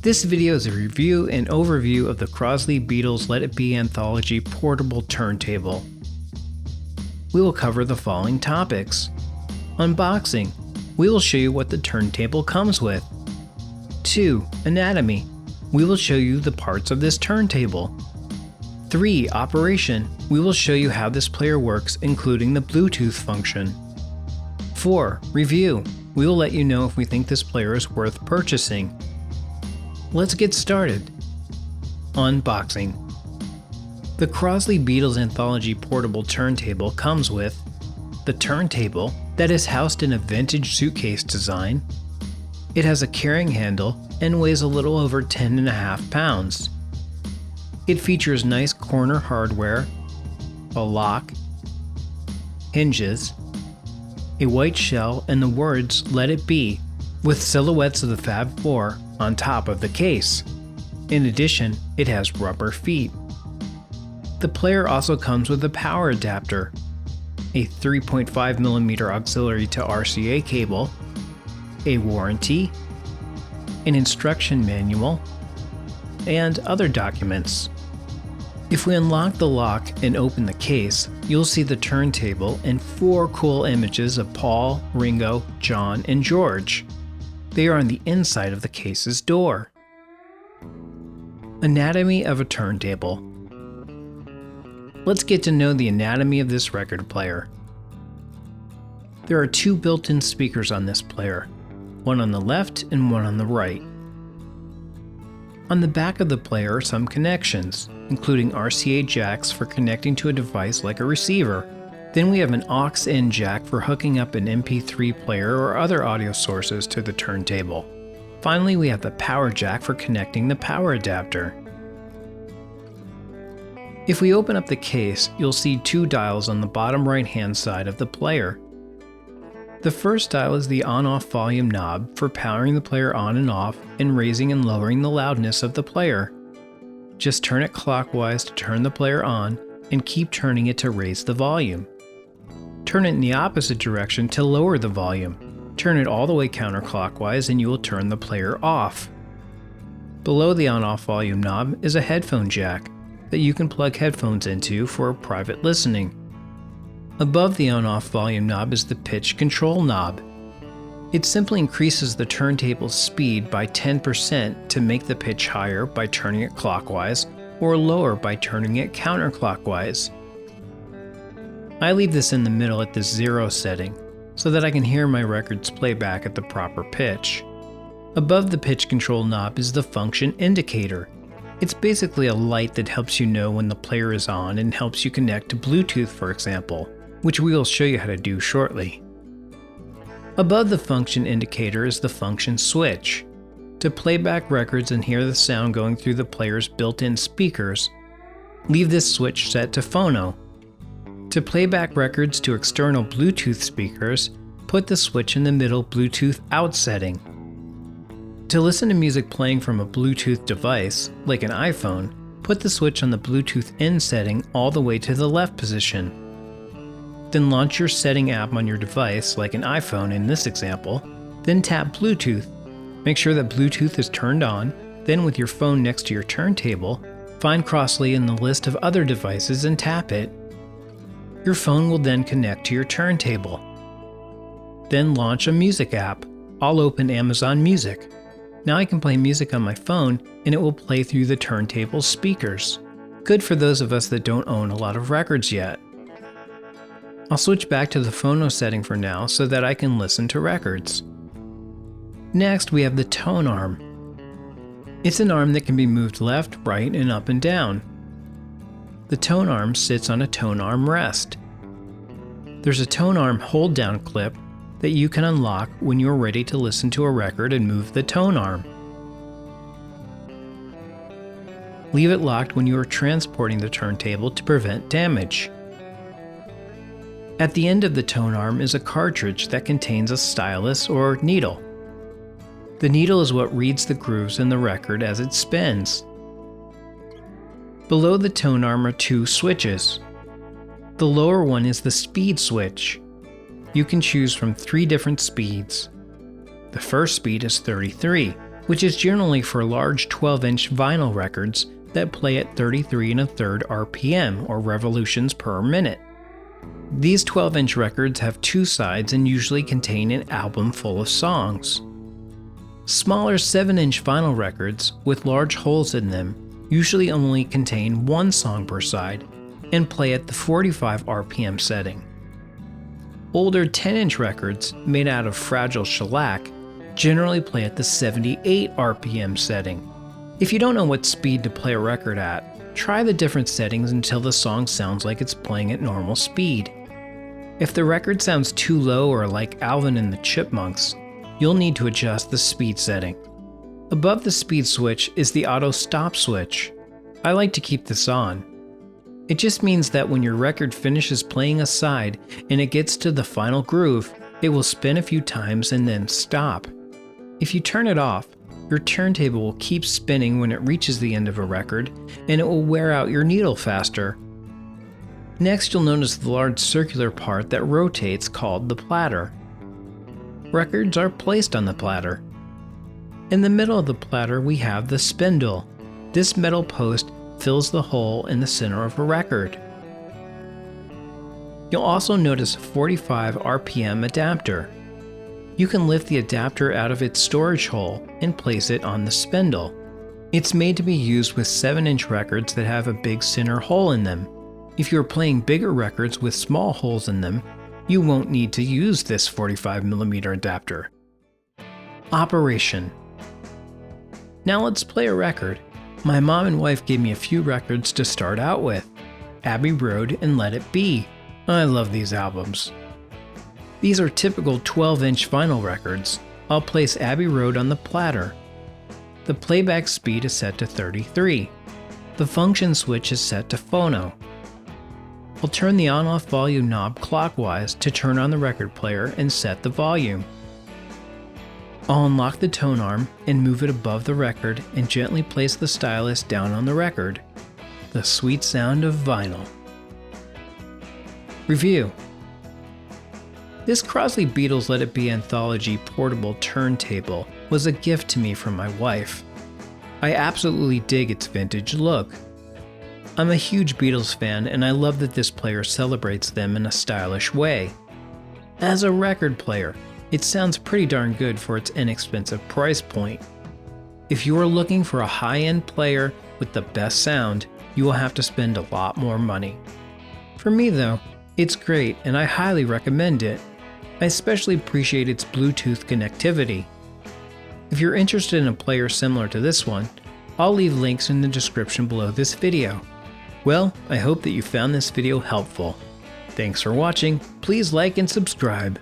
This video is a review and overview of the Crosley Beatles Let It Be Anthology Portable Turntable. We will cover the following topics. Unboxing. We will show you what the turntable comes with. 2. Anatomy. We will show you the parts of this turntable. 3. Operation. We will show you how this player works, including the Bluetooth function. 4. Review. We will let you know if we think this player is worth purchasing. Let's get started. Unboxing. The Crosley Beatles Anthology Portable Turntable comes with the turntable that is housed in a vintage suitcase design. It has a carrying handle and weighs a little over 10.5 pounds. It features nice corner hardware, a lock, hinges, a white shell, and the words "Let It Be" with silhouettes of the Fab Four on top of the case. In addition, it has rubber feet. The player also comes with a power adapter, a 3.5mm auxiliary to RCA cable, a warranty, an instruction manual, and other documents. If we unlock the lock and open the case, you'll see the turntable and 4 cool images of Paul, Ringo, John, and George. They are on the inside of the case's door. Anatomy of a turntable. Let's get to know the anatomy of this record player. There are 2 built-in speakers on this player, one on the left and one on the right. On the back of the player are some connections, including RCA jacks for connecting to a device like a receiver. Then we have an aux-in jack for hooking up an MP3 player or other audio sources to the turntable. Finally, we have the power jack for connecting the power adapter. If we open up the case, you'll see 2 dials on the bottom right-hand side of the player. The first dial is the on-off volume knob for powering the player on and off and raising and lowering the loudness of the player. Just turn it clockwise to turn the player on and keep turning it to raise the volume. Turn it in the opposite direction to lower the volume. Turn it all the way counterclockwise and you will turn the player off. Below the on-off volume knob is a headphone jack that you can plug headphones into for private listening. Above the on-off volume knob is the pitch control knob. It simply increases the turntable's speed by 10% to make the pitch higher by turning it clockwise or lower by turning it counterclockwise. I leave this in the middle at the 0 setting so that I can hear my record's playback at the proper pitch. Above the pitch control knob is the function indicator. It's basically a light that helps you know when the player is on and helps you connect to Bluetooth, for example, which we will show you how to do shortly. Above the function indicator is the function switch. To play back records and hear the sound going through the player's built-in speakers, leave this switch set to phono. To play back records to external Bluetooth speakers, put the switch in the middle Bluetooth out setting. To listen to music playing from a Bluetooth device, like an iPhone, put the switch on the Bluetooth in setting all the way to the left position. Then launch your setting app on your device, like an iPhone in this example, then tap Bluetooth. Make sure that Bluetooth is turned on, then with your phone next to your turntable, find Crosley in the list of other devices and tap it. Your phone will then connect to your turntable. Then launch a music app. I'll open Amazon Music. Now I can play music on my phone and it will play through the turntable's speakers. Good for those of us that don't own a lot of records yet. I'll switch back to the phono setting for now so that I can listen to records. Next, we have the tone arm. It's an arm that can be moved left, right, and up and down. The tone arm sits on a tone arm rest. There's a tone arm hold down clip that you can unlock when you are ready to listen to a record and move the tone arm. Leave it locked when you are transporting the turntable to prevent damage. At the end of the tone arm is a cartridge that contains a stylus or needle. The needle is what reads the grooves in the record as it spins. Below the tone arm are 2 switches. The lower one is the speed switch. You can choose from 3 different speeds. The first speed is 33, which is generally for large 12-inch vinyl records that play at 33 1/3 RPM or revolutions per minute. These 12-inch records have two sides and usually contain an album full of songs. Smaller 7-inch vinyl records with large holes in them usually only contain one song per side and play at the 45 RPM setting. Older 10-inch records made out of fragile shellac generally play at the 78 RPM setting. If you don't know what speed to play a record at, try the different settings until the song sounds like it's playing at normal speed. If the record sounds too low or like Alvin and the Chipmunks, you'll need to adjust the speed setting. Above the speed switch is the auto stop switch. I like to keep this on. It just means that when your record finishes playing a side and it gets to the final groove, it will spin a few times and then stop. If you turn it off, your turntable will keep spinning when it reaches the end of a record, and it will wear out your needle faster. Next, you'll notice the large circular part that rotates called the platter. Records are placed on the platter. In the middle of the platter, we have the spindle. This metal post fills the hole in the center of a record. You'll also notice a 45 RPM adapter. You can lift the adapter out of its storage hole and place it on the spindle. It's made to be used with 7-inch records that have a big center hole in them. If you're playing bigger records with small holes in them, you won't need to use this 45mm adapter. Operation. Now let's play a record. My mom and wife gave me a few records to start out with. Abbey Road and Let It Be. I love these albums. These are typical 12-inch vinyl records. I'll place Abbey Road on the platter. The playback speed is set to 33. The function switch is set to phono. I'll turn the on-off volume knob clockwise to turn on the record player and set the volume. I'll unlock the tone arm and move it above the record and gently place the stylus down on the record. The sweet sound of vinyl. Review. This Crosley Beatles Let It Be Anthology portable turntable was a gift to me from my wife. I absolutely dig its vintage look. I'm a huge Beatles fan and I love that this player celebrates them in a stylish way. As a record player, it sounds pretty darn good for its inexpensive price point. If you are looking for a high-end player with the best sound, you will have to spend a lot more money. For me though, it's great and I highly recommend it. I especially appreciate its Bluetooth connectivity. If you're interested in a player similar to this one, I'll leave links in the description below this video. Well, I hope that you found this video helpful. Thanks for watching, please like and subscribe.